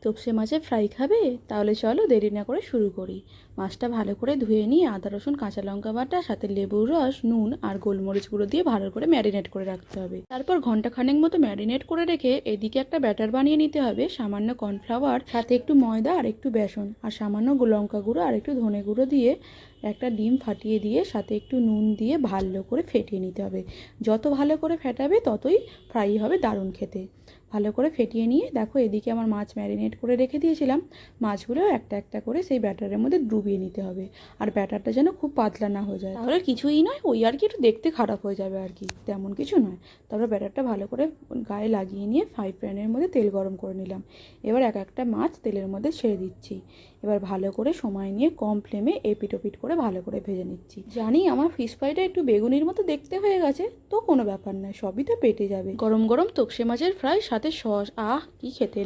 তোপসে মাছের ফ্রাই খাবে? তাহলে চলো দেরি না করে শুরু করি। মাছটা ভালো করে ধুয়ে নিয়ে আদা রসুন কাঁচা লঙ্কা বাটা সাথে লেবুর রস নুন আর গোলমরিচ গুঁড়ো দিয়ে ভালো করে ম্যারিনেট করে রাখতে হবে। তারপর ঘন্টাখানেক মতো ম্যারিনেট করে রেখে এদিকে একটা ব্যাটার বানিয়ে নিতে হবে। সামান্য কর্নফ্লাওয়ার সাথে একটু ময়দা আর একটু বেসন আর সামান্য লঙ্কা গুঁড়ো আর একটু ধনে গুঁড়ো দিয়ে একটা ডিম ফাটিয়ে দিয়ে সাথে একটু নুন দিয়ে ভালো করে ফেটিয়ে নিতে হবে। যত ভালো করে ফেটাবে ততই ফ্রাই হবে দারুণ খেতে। ভালো করে ফেটিয়ে নিয়ে দেখো এদিকে আমার মাছ ম্যারিনেট করে রেখে দিয়েছিলাম। মাছগুলো একটা একটা করে সেই ব্যাটারের মধ্যে ডুবিয়ে নিতে হবে। আর ব্যাটারটা যেন খুব পাতলা না হয়ে যায়, তাহলে কিছুই নয়, ওই আর কি একটু দেখতে খারাপ হয়ে যাবে আর কি, তেমন কিছু নয়। তারপর ব্যাটারটা ভালো করে গায়ে লাগিয়ে নিয়ে ফ্রাই প্যানের মধ্যে তেল গরম করে নিলাম। এবার এক একটা মাছ তেলের মধ্যে ছেড়ে দিচ্ছি। এবার ভালো করে সময় নিয়ে কম ফ্লেমে এপিট ওপিট করে ভালো করে ভেজে নিচ্ছি। জানি আমার ফিশ ফ্রাইটা একটু বেগুনির মতো দেখতে হয়ে গেছে, তো কোনো ব্যাপার নয়, সবই তো পেটে যাবে। গরম গরম তোপসে মাছের ফ্রাই সাথে সস, আহ কি খেতে